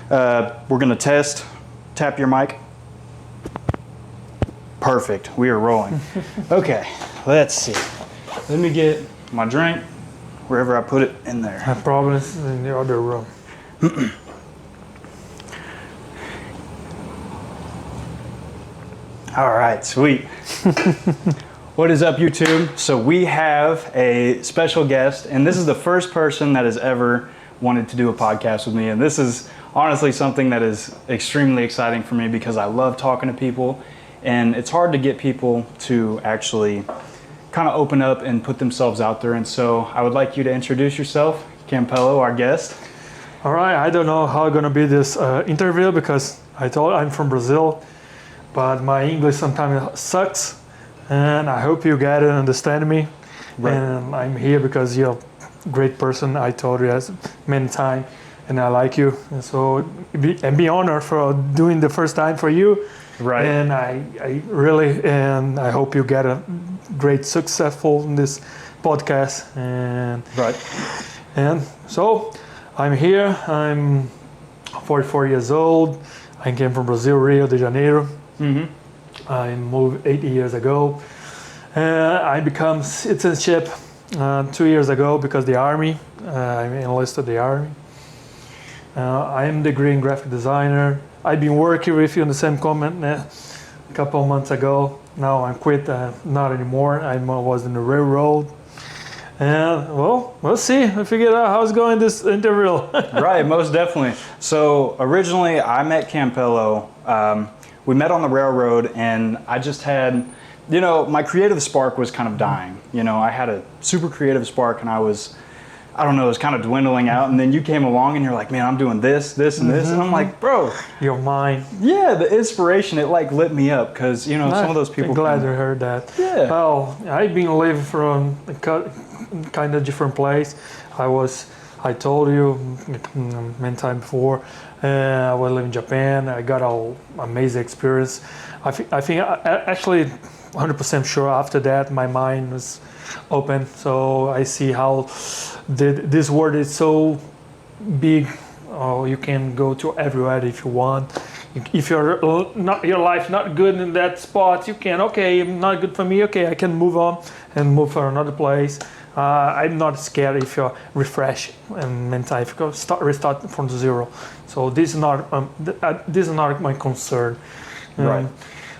We're gonna test. Tap your mic. Perfect. We are rolling. Okay, let's see. Let me get my drink wherever I put it in there. I promise in the other room. All right, sweet. What is up, YouTube? So we have a special guest, and this is the first person that has ever wanted to do a podcast with me. And this is honestly something that is extremely exciting for me because I love talking to people, and it's hard to get people to actually kind of open up and put themselves out there. And so I would like you to introduce yourself, Campello, our guest. All right, I don't know how gonna be this interview because I told I'm from Brazil, but my English sometimes sucks. And I hope you get it and understand me. Right. And I'm here because you're a great person. I told you as many times, and I like you. And so, be honored for doing the first time for you. Right. And I really, and I hope you get a great successful in this podcast. And Right. And so, I'm here. I'm 44 years old. I came from Brazil, Rio de Janeiro. Mm-hmm. I moved 8 years ago. I become citizenship 2 years ago because the army. I enlisted the army. I am degree in graphic designer. I've been working with you in the same comment a couple of months ago. Now I'm quit, not anymore. I was in the railroad. And well, we'll see. We'll figure out how it's going this interview. Right, most definitely. So originally I met Campello. We met on the railroad, and I just had, my creative spark was kind of dying. I had a super creative spark, and it was kind of dwindling out. And then you came along, and you're like, man, I'm doing this, and this. And I'm like, bro. Your mind. Yeah, the inspiration, it like lit me up because, some of those people. I'm glad I heard that. Yeah. Well, I've been living from a kind of different place. I told you many times before, I was living in Japan. I got an amazing experience. I think actually 100% sure after that my mind was open. So I see how this world is so big. Oh, you can go to everywhere if you want. If your life not good in that spot, you can, okay, not good for me, okay, I can move on and move for another place. I'm not scared if you refresh and mental if you restart from zero. So this is not my concern, right?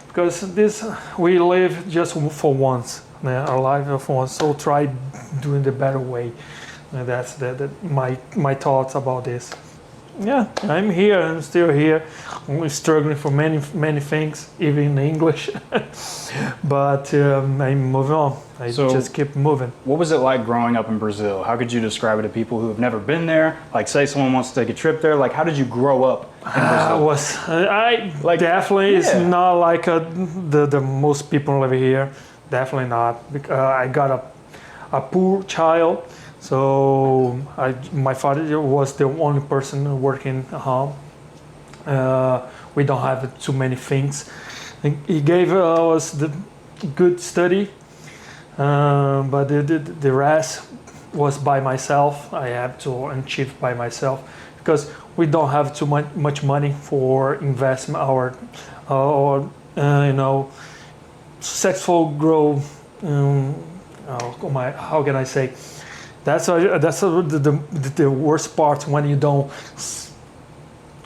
Because we live just for once, our life for once. So try doing the better way. That's my thoughts about this. Yeah, I'm here. I'm still here. I'm struggling for many things, even in English. But I'm moving on. I just keep moving. What was it like growing up in Brazil? How could you describe it to people who have never been there? Like, say someone wants to take a trip there. Like, how did you grow up in Brazil? Definitely it's not like the most people live here. Definitely not. I got a poor child. So my father was the only person working at home. We don't have too many things. He gave us the good study, but the rest was by myself. I have to achieve by myself because we don't have too much money for investment or successful growth. How can I say? That's the worst part when you're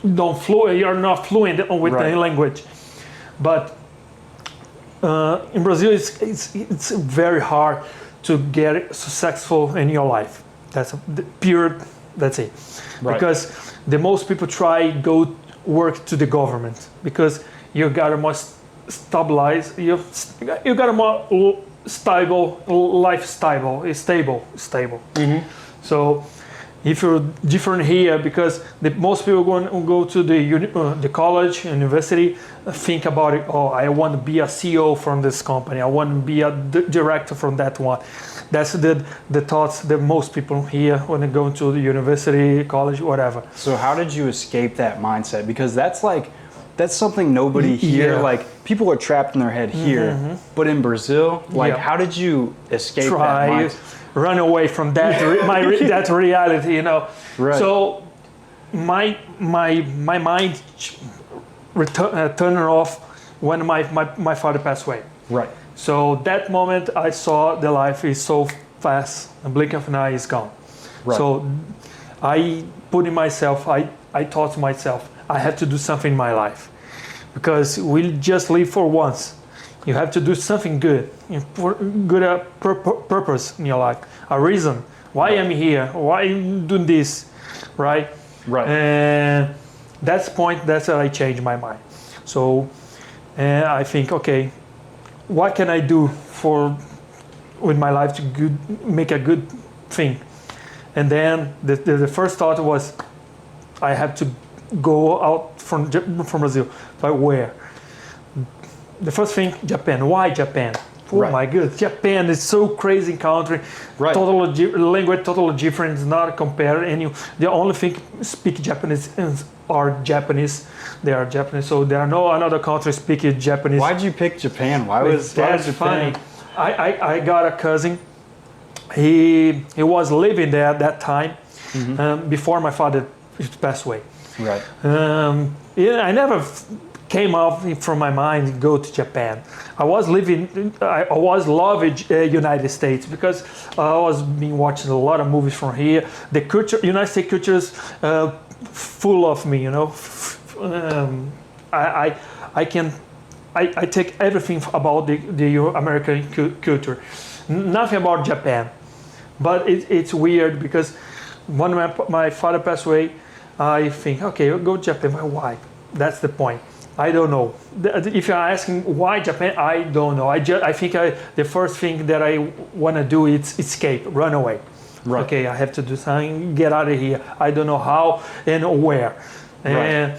not fluent with the language. But in Brazil, it's very hard to get successful in your life. That's it. Right. Because the most people try go work to the government because you got a more stabilize. You got a more stable lifestyle is stable. Mm-hmm. So if you're different here, because most people go to the college, university, think about it. Oh, I want to be a CEO from this company. I want to be a director from that one. That's the thoughts that most people here when they go to the university, college, whatever. So how did you escape that mindset? Because that's something nobody here, like people are trapped in their head here, but in Brazil, how did you escape that mindset? Run away from that that reality, Right. So my mind turned off when my father passed away. Right. So that moment I saw the life is so fast, a blink of an eye is gone. Right. So I put in myself, I thought to myself, I have to do something in my life, because we just live for once. You have to do something good, for good purpose in your life, a reason why I'm here, why I'm doing this, right? Right. And that's the point. That's how I changed my mind. So I think, okay, what can I do with my life to make a good thing? And then the first thought was, I have to go out from Brazil. But where? The first thing, Japan. Why Japan? Oh Right. my God, Japan is so crazy country. Right. Language totally different. It's not compared. And the only thing speak Japanese are Japanese. They are Japanese. So there are no another country speaking Japanese. Why'd you pick Japan? Why was That's Japan? funny. I got a cousin. He was living there at that time, before my father passed away. Right. Yeah, I never came out from my mind to go to Japan. I was loving United States, because I was been watching a lot of movies from here. The culture, United States culture is full of me, you know. I take everything about the American culture. Nothing about Japan. But it's weird, because when my father passed away, I think, okay, I'll go to Japan. Why? That's the point. I don't know. If you're asking why Japan, I don't know. I think the first thing that I want to do is escape, run away. Right. Okay, I have to do something, get out of here. I don't know how and where. Right.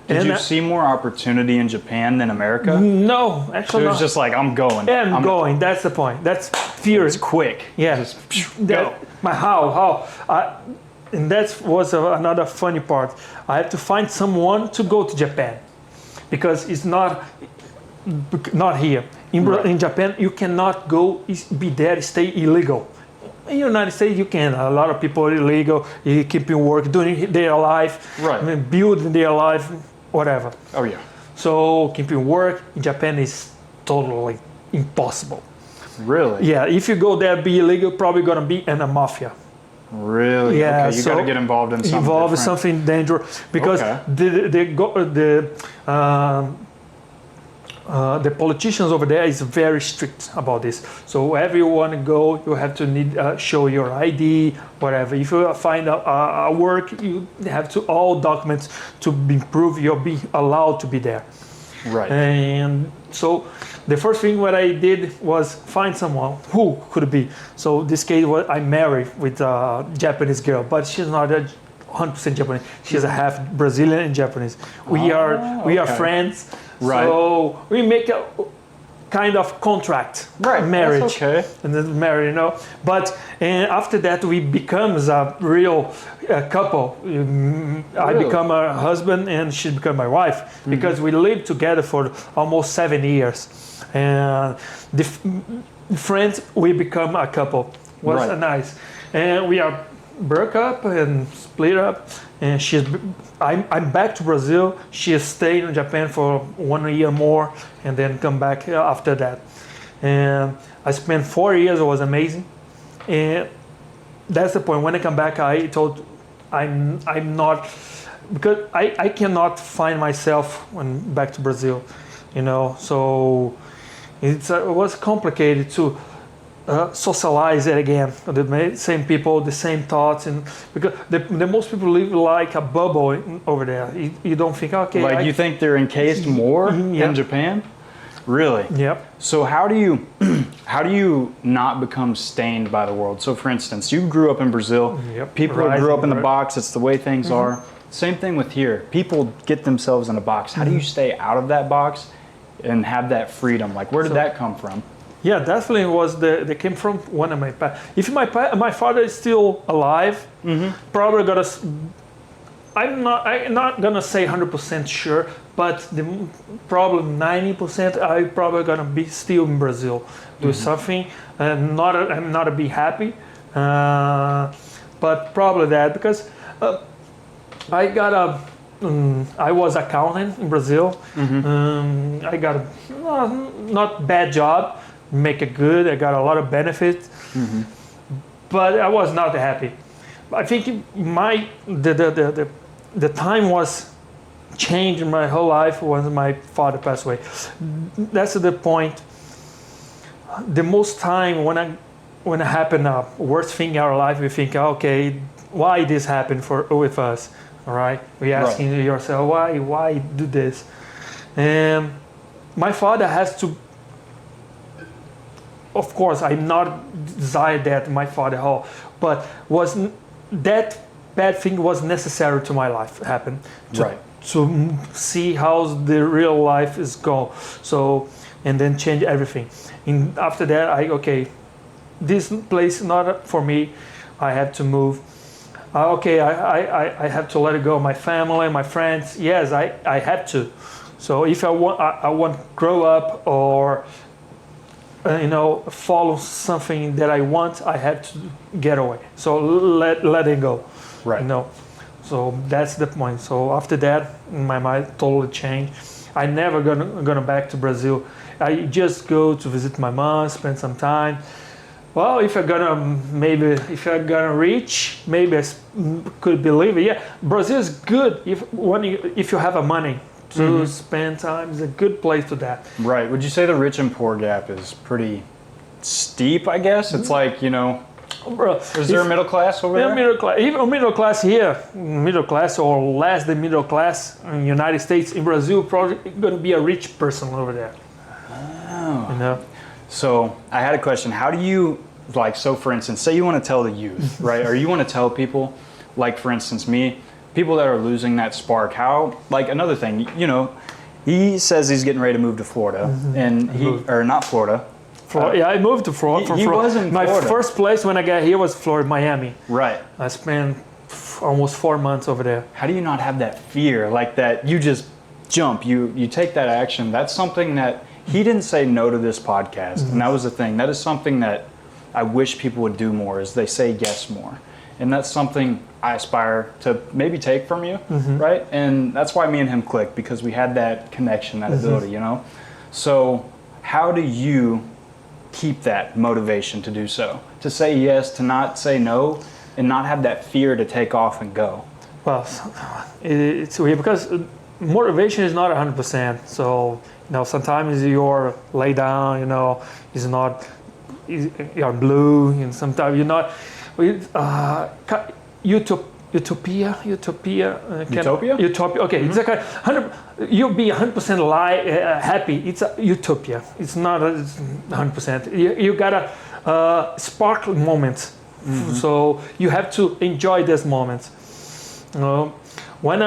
Did you see more opportunity in Japan than America? No, So actually it was not. just like, I'm going. Yeah, I'm going. That's the point. That's fear. It's quick. Yeah. Just go. How? And that was another funny part. I had to find someone to go to Japan, because it's not here. In Japan, you cannot go, be there, stay illegal. In the United States, you can. A lot of people are illegal, keeping work, doing their life, Right. building their life, whatever. Oh yeah. So keeping work in Japan is totally impossible. Really? Yeah, if you go there, be illegal, probably gonna be in a mafia. Really? Yeah, Okay, you got to get involved in something. Involved in different. something dangerous, because the politicians over there is very strict about this. So wherever you want to go, you have to show your ID, whatever. If you find a work, you have to all documents to prove you're being allowed to be there. Right. And so the first thing what I did was find someone who could be. So this case, I married with a Japanese girl, but she's not 100% Japanese. She's a half Brazilian and Japanese. We are friends. Right. So we make a kind of contract, Right. marriage, That's okay. and then marry, you know. But after that, we becomes a real couple. I Really? become her husband, and she become my wife, because we lived together for almost 7 years. And the friends, we become a couple. Was Right. nice, and we are broke up and split up. And I'm back to Brazil. She is staying in Japan for 1 year more, and then come back after that. And I spent 4 years. It was amazing. And that's the point. When I come back, I told I'm not, because I cannot find myself when back to Brazil, you know. So it was complicated to socialize it again. The same people, the same thoughts, and because the most people live like a bubble over there. You don't think, okay. Like you think they're encased more Yeah. in Japan? Really? Yep. So how do you not become stained by the world? So for instance, you grew up in Brazil. Yep. People grew up in the Rising, box. It's the way things are. Same thing with here. People get themselves in a box. How do you stay out of that box and have that freedom? Like where did that come from? Yeah, definitely was they came from one of my parents. If my father is still alive, probably gonna. I'm not gonna say 100% sure, but probably 90% I probably gonna be still in Brazil, do something, and I'm not be happy, but probably that, because I got a. I was accountant in Brazil. I got a not bad job, make it good. I got a lot of benefits, but I was not happy. I think the time was changed in my whole life when my father passed away. That's the point. The most time when it happened, worst thing in our life, we think, okay, why this happened with us? All right, we asking yourself, why do this? And my father has to. Of course, I'm not desire that my father, but that bad thing was necessary to my life happen to see how the real life is going. So, and then change everything. And after that, this place not for me. I have to move. I have to let it go. My family, my friends. Yes, I have to. So if I want to grow up or follow something that I want, I have to get away. So let it go. Right. So that's the point. So after that, my mind totally changed. I never gonna back to Brazil. I just go to visit my mom, spend some time. Well, if I'm gonna reach, maybe I could believe it. Yeah, Brazil is good if you have a money to spend time. It's a good place to that. Right. Would you say the rich and poor gap is pretty steep? I guess it's like is there a middle class over there? Middle class here, middle class or less than middle class in the United States. In Brazil, probably going to be a rich person over there. Oh. So I had a question. How do you, so for instance, say you want to tell the youth, right? Or you want to tell people, like for instance me, people that are losing that spark, another thing, he says he's getting ready to move to Florida or not Florida. I moved to Florida. He was in Florida. My first place when I got here was Florida, Miami. Right. I spent almost 4 months over there. How do you not have that fear, like that you just jump, you take that action? That's something that he didn't say no to this podcast. And that was the thing. That is something that I wish people would do more, is they say yes more. And that's something I aspire to maybe take from you, right? And that's why me and him clicked, because we had that connection, that ability, So how do you keep that motivation to do so? To say yes, to not say no, and not have that fear to take off and go? Well, it's weird because motivation is not 100%. So, sometimes you're lay down, it's not, you're blue, and sometimes you're not. Utopia. Okay, it's like you'll be 100% happy. It's a utopia. It's not 100%. You gotta sparkle moments. So you have to enjoy these moments. When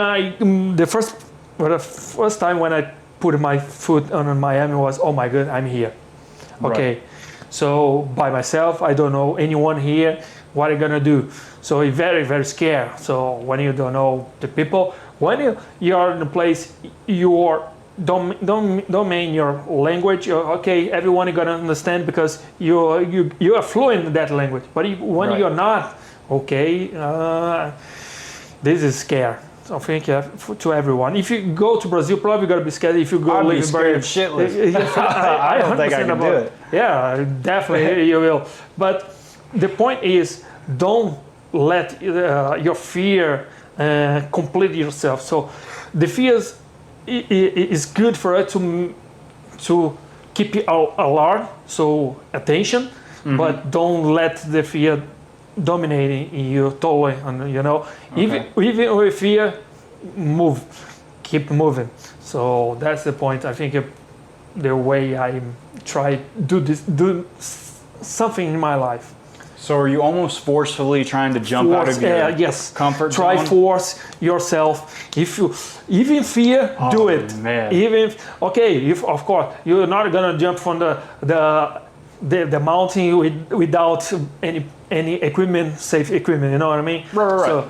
the first time when I put my foot on Miami was, oh my God, I'm here. Okay, right. So by myself, I don't know anyone here. What are you gonna do? So you're very, very scared. So when you don't know the people, when you are in a place, you domain your language. Okay, everyone is gonna understand because you are fluent in that language. But when you're not, okay, this is scary. So I think to everyone. If you go to Brazil, probably gonna be scared. If you go I'll be scared shitless. I don't think I can do it. Yeah, definitely you will. But the point is, don't let your fear complete yourself. So the fears is good for us to keep you alert, so attention, but don't let the fear dominate you totally. Okay. Even with fear, keep moving. So that's the point. I think the way I try do something in my life. So are you almost forcefully trying to jump out of your comfort zone? Try force yourself. If you even fear, do it. Man. Of course you're not gonna jump from the mountain without any equipment, safe equipment. You know what I mean? Right.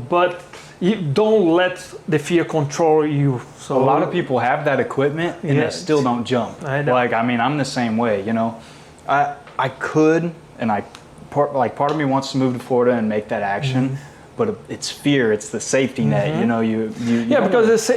But you don't let the fear control you. So a lot of people have that equipment and they still don't jump. I know. I'm the same way. I could, and part of me wants to move to Florida and make that action, but it's fear. It's the safety net. You know, you yeah, because it's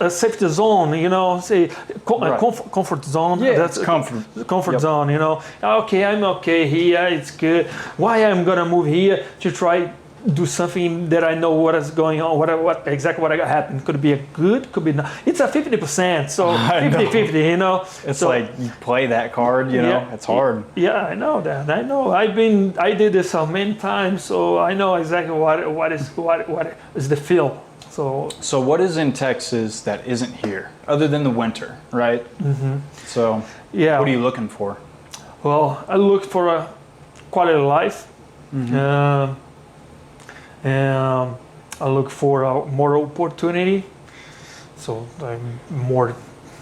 a safety zone. You know, say comfort zone. Yeah, that's it's comfort. Yep. zone. You know, okay, I'm okay here. It's good. Why I'm gonna move here to try do something that I know what is going on, what exactly what happened. Could be a good, could be not. It's a 50%, so 50-50, you know. It's like you play that card, you know. It's hard. Yeah, I know that. I know. I did this so many times, so I know exactly what is the feel. So what is in Texas that isn't here, other than the winter, right? So what are you looking for? Well, I look for a quality of life. And I look for more opportunity, so I'm more.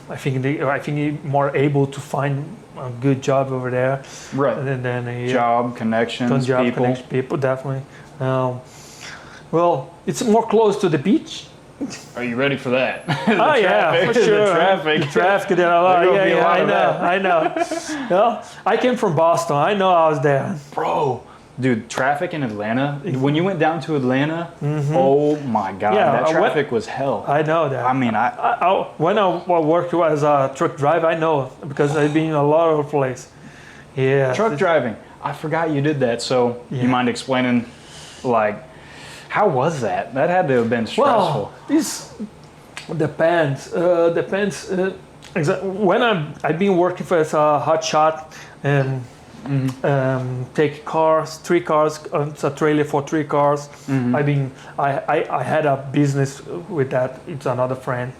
I think more able to find a good job over there. Right. And then job connections, people definitely. Well, it's more close to the beach. Are you ready for that? Oh yeah, for sure. The traffic. I know. Well, I came from Boston. I know I was there. Bro. Dude, traffic in Atlanta, when you went down to Atlanta, oh my God, that traffic was hell. I know that. I mean, when I worked as a truck driver, I know, because I've been in a lot of places. Yeah. Truck driving, I forgot you did that, so you mind explaining, like, how was that? That had to have been stressful. Well, this depends. When I've been working for as a hot shot and take cars, 3 cars, it's a trailer for 3 cars. I had a business with that. It's another friend.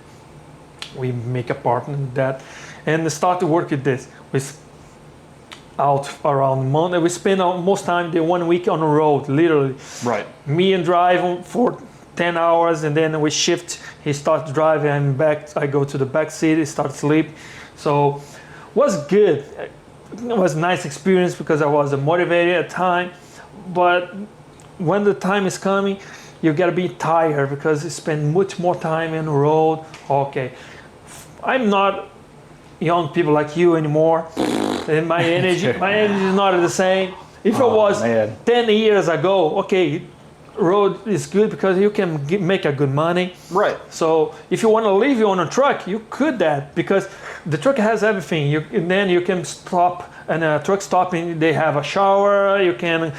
We make a partner with that, and start to work with this. We out around Monday. We spend most time the 1 week on the road, literally. Right. Me and drive for 10 hours, and then we shift. He starts driving, I'm back. I go to the back seat. He starts sleep. So was good. It was a nice experience because I was motivated at the time, but when the time is coming, you gotta be tired because you spend much more time in the road. Okay, I'm not young people like you anymore, and my energy is not the same. If it was 10 years ago, okay, road is good because you can make a good money. Right. So if you want to leave you on a truck, you could that because the truck has everything. And then you can stop, and a truck stopping, they have a shower, you can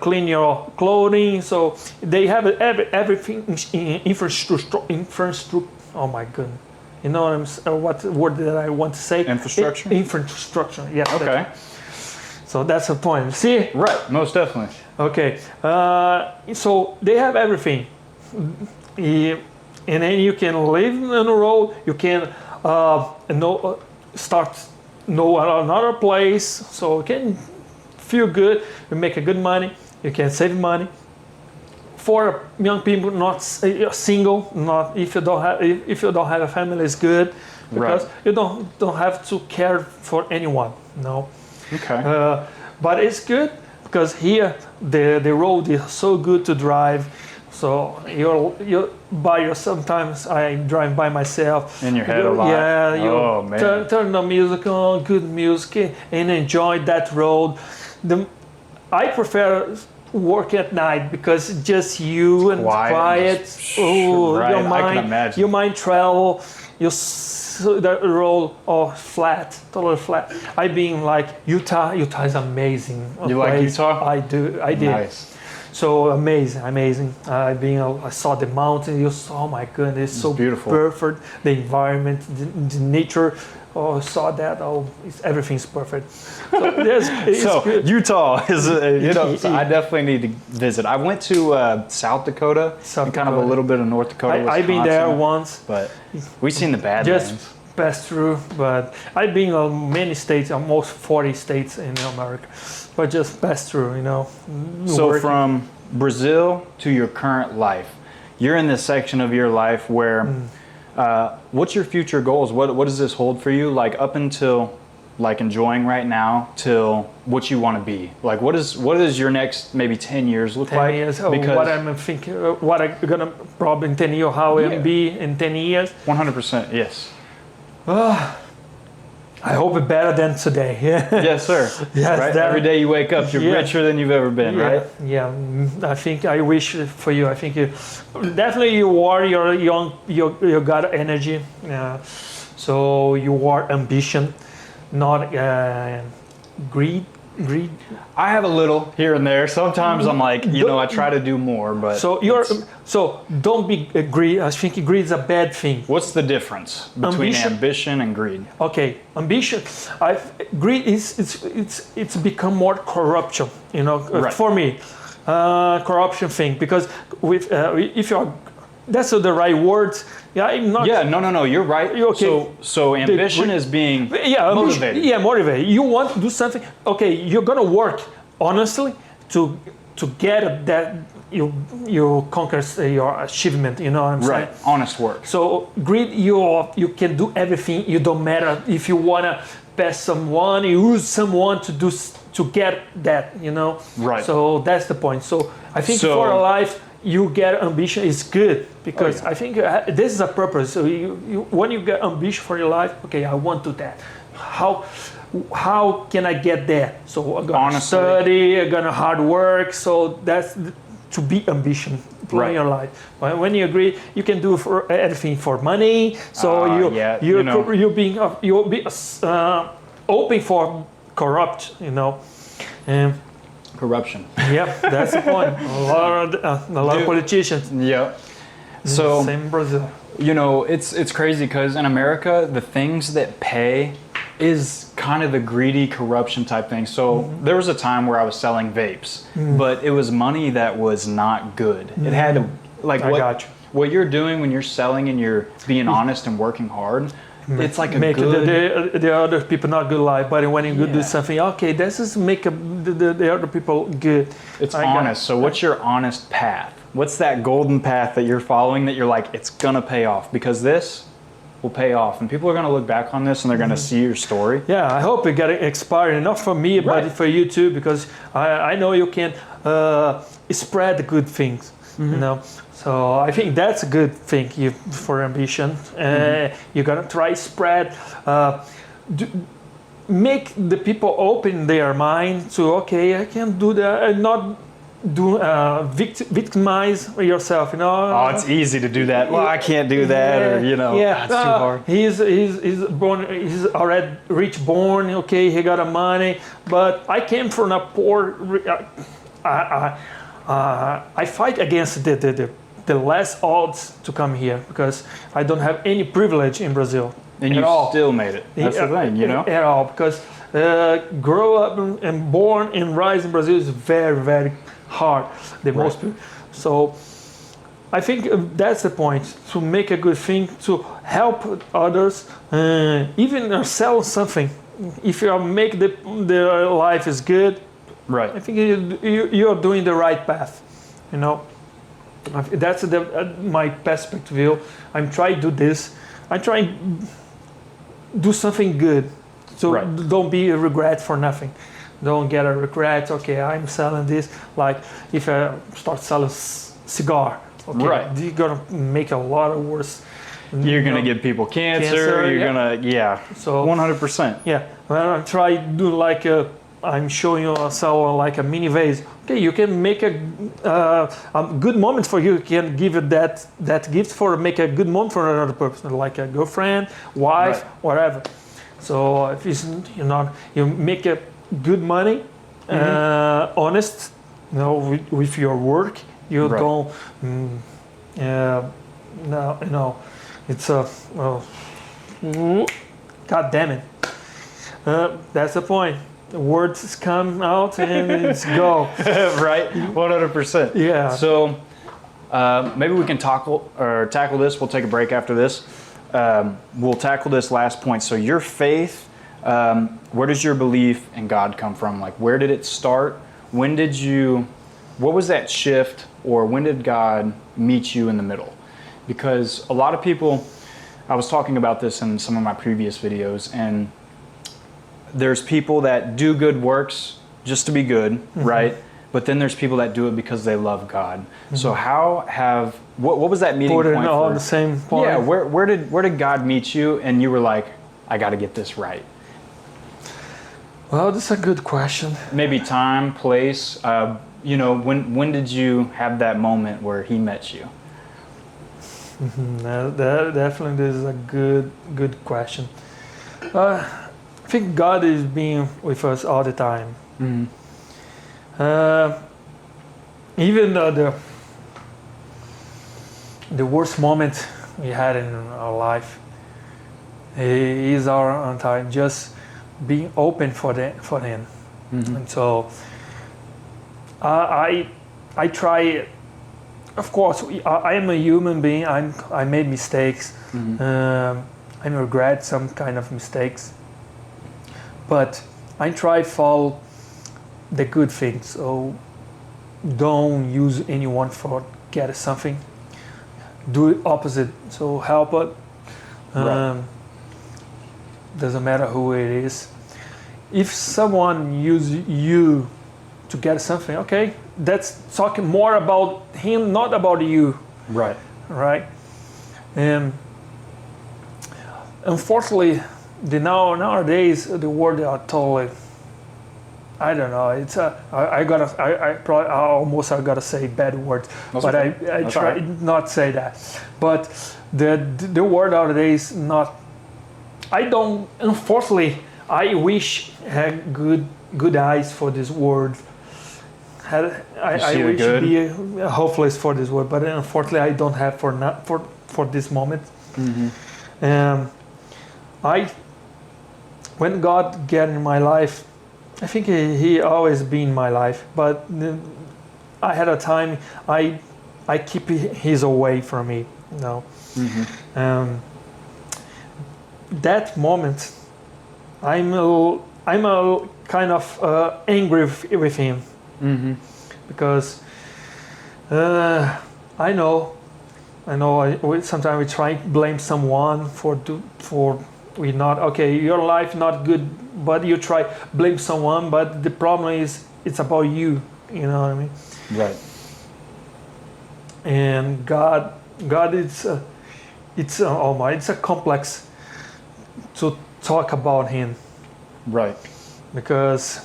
clean your clothing. So they have everything, infrastructure. Oh my goodness. You know what word that I want to say? Infrastructure? Infrastructure, yeah. Okay. So that's the point. See? Right, most definitely. Okay. So they have everything. And then you can live on the road. You can start another place. So you can feel good. You make a good money. You can save money. For young people, not single, not if you don't have a family, is good because you don't have to care for anyone. No. Okay. But it's good because here the road is so good to drive. So you're by yourself. Sometimes I drive by myself. In your head a lot. Yeah. You man. Turn the music on, good music, and enjoy that road. I prefer work at night because it's just you and quiet. Oh, right. Your mind, I can imagine. Your mind travel. The road flat, totally flat. I've been like Utah. Utah is amazing. You like Utah? I do. I did. Nice. So amazing. I saw the mountains. Oh my goodness, it's so beautiful. Perfect. The environment, the nature. Oh, I saw that. Oh, everything's perfect. So, Utah is, so I definitely need to visit. I went to South Dakota and kind of a little bit of North Dakota. I've been there once, but we've seen the Badlands. Just passed through, but I've been in many states, almost 40 states in America, but just passed through, So from Brazil to your current life, you're in this section of your life where. What's your future goals? What does this hold for you? Like up until like enjoying right now till what you want to be? Like what is your next maybe 10 years look 10 like? 10 years. What I'm thinking, what I'm gonna probably in 10 years, how I'll be in 10 years. 100%, yes. I hope it better than today. Yes, sir. Yes, right? that- Every day you wake up, you're Yeah. richer than you've ever been, right? Yeah, I think I wish for you. I think you definitely you are. You're young. You got energy. So you are ambition, not greed. Greed. I have a little here and there. Sometimes I'm like, I try to do more, but So so don't be greed. I think greed is a bad thing. what's the difference between ambition and greed? Okay, ambition. Greed is it's become more corruption. Right. For me, corruption thing because with if you're that's the right words. Yeah, I'm not. Yeah, no, you're right. Okay. So ambition is being motivated. Yeah, motivated. You want to do something. Okay, you're gonna work honestly to get that you conquer your achievement. You know what I'm saying? Right, honest work. So greed, you can do everything. You don't matter if you wanna pass someone, you use someone to get that. Right. So that's the point. So I think for a life, you get ambition is good because I think this is a purpose. So when you get ambition for your life, okay, I want to that. How can I get there? So I'm gonna study, I'm gonna hard work. So that's to be ambition in your life. But when you agree, you can do for everything for money. So you'll be open for corrupt. Corruption. Yeah, that's the point. A lot of politicians. Yeah. So same in Brazil. It's crazy because in America, the things that pay is kind of the greedy corruption type thing. So there was a time where I was selling vapes, but it was money that was not good. It had to what you're doing when you're selling and you're being honest and working hard. It's like make the other people not good life, but when you do something, okay, this is make the other people good. It's honest. So what's your honest path? What's that golden path that you're following that you're like, it's gonna pay off because this will pay off, and people are gonna look back on this and they're gonna see your story. Yeah, I hope it got expired, not for me, but for you too, because I know you can spread the good things. So I think that's a good thing for ambition. You gotta try spread, make the people open their mind to I can do that, and not do victimize yourself. Oh, it's easy to do that. Well, I can't do that, or it's too hard. He's born. He's already rich born. Okay, he got a money, but I came from a poor. I fight against the less odds to come here because I don't have any privilege in Brazil. And you still made it. That's the thing, At all, because grow up and born and rise in Brazil is very, very hard. Most people. So I think that's the point, to make a good thing, to help others, even sell something. If you make the life is good, right? I think you're doing the right path. That's my perspective. I'm trying to do this. I'm trying to do something good. So don't be a regret for nothing. Don't get a regret. Okay, I'm selling this. Like if I start selling cigar, you're gonna make a lot of worse. You're gonna give people cancer. You're gonna So 100%. Yeah. Well, I try to do like I'm showing you like a mini vase. Okay, you can make a good moment for you. You can give it that gift for make a good moment for another person, like a girlfriend, wife, whatever. So if it's you make a good money, honest, with your work. You don't. It's a. God damn it. That's the point. The words come out and it's go. Right, 100%. Yeah. So maybe we can tackle this. We'll take a break after this. We'll tackle this last point. So your faith, where does your belief in God come from? Like, where did it start? What was that shift, or when did God meet you in the middle? Because a lot of people, I was talking about this in some of my previous videos, and there's people that do good works just to be good, right? But then there's people that do it because they love God. So what was that meeting point? Put it all the same point. Yeah, where did God meet you and you were like, I got to get this right? Well, that's a good question. Maybe time, place. When did you have that moment where he met you? Definitely, this is a good question. I think God is being with us all the time. Mm-hmm. Even the worst moment we had in our life, He is our on time. Just being open for Him. Mm-hmm. And so I try. Of course, I am a human being. I made mistakes. Mm-hmm. I regret some kind of mistakes, but I try to follow the good things. So don't use anyone for get something. Do it opposite. So help it. Right. Doesn't matter who it is. If someone use you to get something, okay, that's talking more about him, not about you. Right. Right? And unfortunately, nowadays the world are totally. I don't know. It's I gotta say bad words, That's but okay. I That's try all right. not say that. But the world nowadays not. I don't. Unfortunately, I wish had good eyes for this word. I see the wish good? be hopeless for this word, but unfortunately I don't have for this moment. Mm-hmm. When God get in my life, I think he always been in my life, but I had a time I keep his away from me. Mm-hmm. That moment, I'm a kind of angry with him. Mm-hmm. Because I know. Sometimes we try to blame someone for we not okay. Your life not good, but you try blame someone. But the problem is it's about you. You know what I mean? Right. And God it's a complex to talk about Him Right. because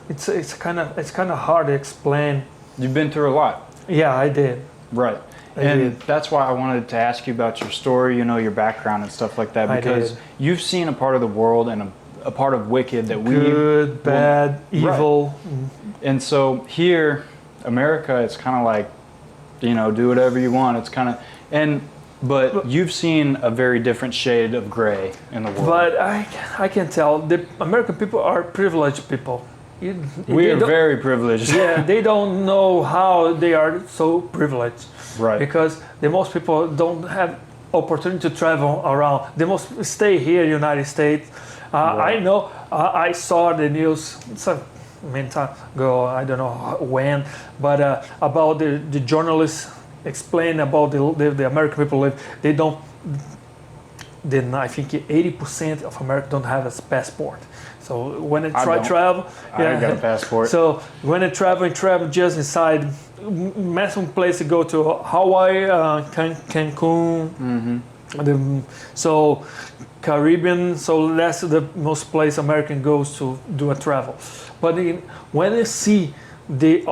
it's kind of hard to explain. You've been through a lot. Yeah, I did. Right. I And did. that's why I wanted to ask you about your story, your background and stuff like that, I because did. you've seen a part of the world and a part of Wicked that we Good, bad, Right. evil. And so here, America, it's kind of like, do whatever you want. It's kind of, but you've seen a very different shade of gray in the world. But I can tell the American people are privileged people. We are very privileged. Yeah, they don't know how they are so privileged. Right. Because the most people don't have opportunity to travel around. They must stay here in the United States. Right. I know. I saw the news. It's a many time ago. I don't know when, but about the journalists explain about the American people live. They don't. Then I think 80% of America don't have a passport. So when they try travel, I got a passport. So when they travel just inside. Maximum place to go to Hawaii, Cancun. Mm-hmm. So Caribbean. So that's the most place American goes to do a travel. But when they see the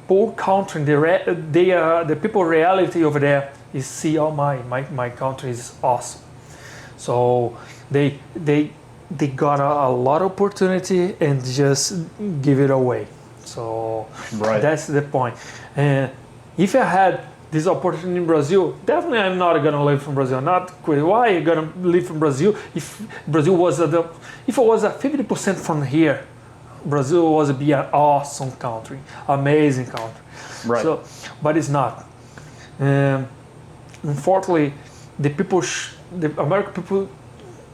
poor country, the people reality over there, you see, my country is awesome. So they got a lot of opportunity and just give it away. So Right. That's the point. And if I had this opportunity in Brazil, definitely I'm not gonna live from Brazil. Not quit. Why are you gonna live from Brazil? If Brazil was if it was 50% from here, Brazil was be an awesome country, amazing country. Right. So, but it's not. Unfortunately, the American people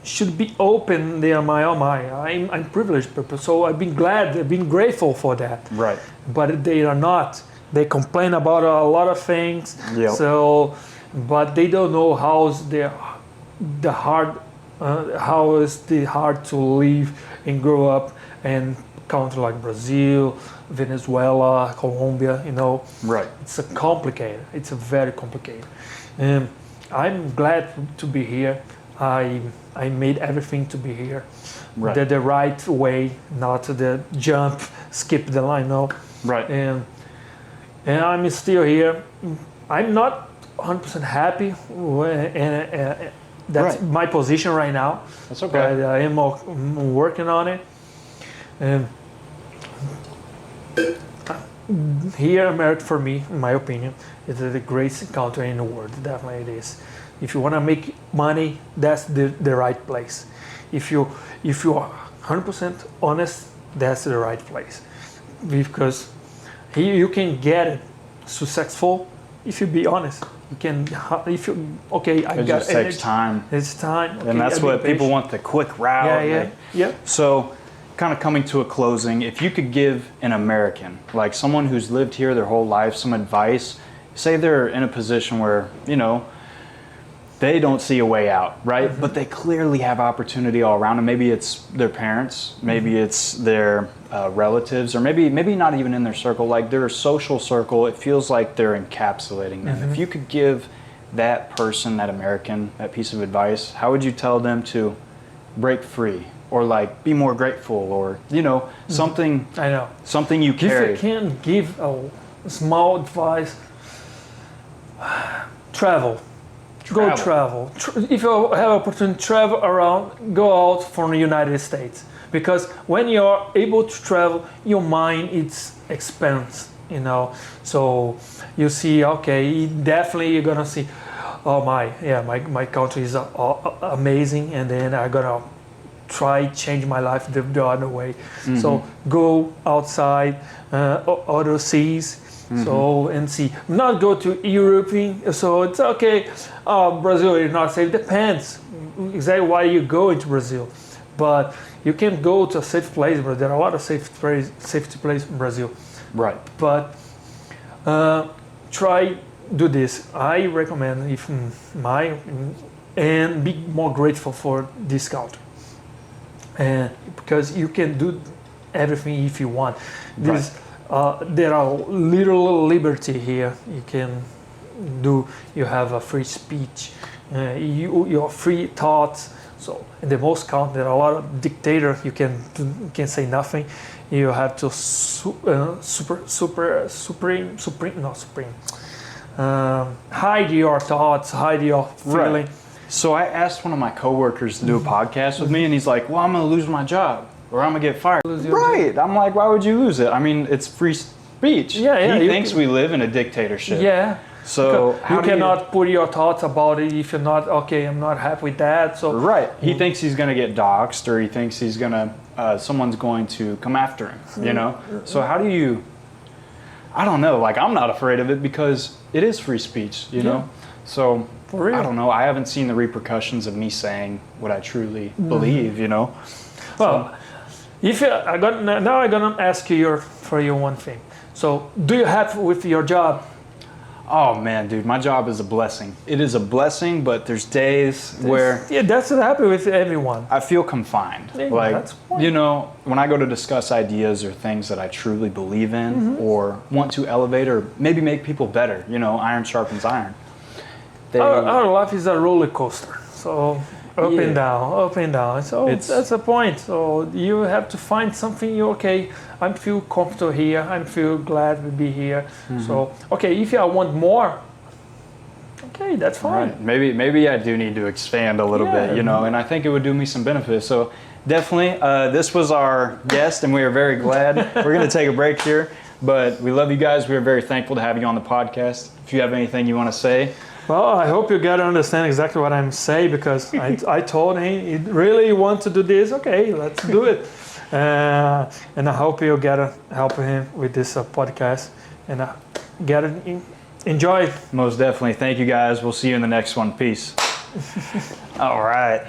should be open. They are I'm privileged people, so I've been grateful for that. Right. But they are not. They complain about a lot of things. Yep. So, but they don't know how is the hard to live and grow up in country like Brazil, Venezuela, Colombia. Right. It's complicated. It's very complicated. I'm glad to be here. I made everything to be here. the right way, not the jump, skip the line, no. Right. And I'm still here. I'm not 100% happy, and that's Right. my position right now. That's okay. But I am working on it. And here, America, for me, in my opinion, is the greatest country in the world. Definitely it is. If you want to make money, that's the right place. If you are 100% honest, that's the right place. Because here you can get it successful if you be honest. You can, if you, okay, I It got just energy. takes time. It's time. Okay, And that's I'll be what people patient. want, the quick route. Yeah. So, kind of coming to a closing, if you could give an American, like someone who's lived here their whole life, some advice, say they're in a position where, they don't see a way out, right? Mm-hmm. But they clearly have opportunity all around them. Maybe it's their parents, maybe it's their relatives, or maybe not even in their circle, like their social circle. It feels like they're encapsulating them. If you could give that person, that American, that piece of advice, how would you tell them to break free, or like be more grateful, or something? I know. Something you carry. If you can give a small advice, travel. Go travel. If you have opportunity to travel around, go out from the United States. Because when you're able to travel, your mind it's expands, So you see, okay, definitely you're gonna see, oh my country is amazing, and then I'm gonna try change my life the other way. So go outside, other seas. So and see, not go to Europe. So it's okay. Brazil is not safe. Depends exactly why you go into Brazil, but you can go to a safe place. But there are a lot of safety place in Brazil. Right. But try do this. I recommend and be more grateful for this country, and because you can do everything if you want. There are little liberty here. You can do. You have a free speech. Your free thoughts. So in the most country, there are a lot of dictators. You can say nothing. You have to hide your thoughts, hide your feeling. Right. So I asked one of my coworkers to do a podcast with me, and he's like, "Well, I'm going to lose my job, or I'm going to get fired." Right. I'm like, why would you lose it? I mean, it's free speech. Yeah. He thinks we live in a dictatorship. Yeah. So you cannot put your thoughts about it if you're not okay. I'm not happy with that. So right. He thinks he's going to get doxxed, or he thinks he's going to someone's going to come after him. So how do you? I don't know. Like, I'm not afraid of it because it is free speech. know. So for real. I don't know. I haven't seen the repercussions of me saying what I truly believe. Well, I'm gonna ask you one thing. So, do you happy with your job? Oh man, dude, my job is a blessing. It is a blessing, but there's days where that's happy with everyone. I feel confined. Yeah, that's when I go to discuss ideas or things that I truly believe in or want to elevate or maybe make people better, iron sharpens iron. Our life is a roller coaster. So up and down. So that's the point. So you have to find something I feel comfortable here. I feel glad to be here. So if I want more, that's fine. Right. Maybe I do need to expand a little bit, and I think it would do me some benefit. So definitely, this was our guest, and we are very glad. We're going to take a break here, but we love you guys. We are very thankful to have you on the podcast. If you have anything you want to say. Well, I hope you get to understand exactly what I'm saying, because I told him he really wants to do this. Okay, let's do it. And I hope you get to help him with this podcast and enjoy it. Most definitely. Thank you guys. We'll see you in the next one. Peace. All right.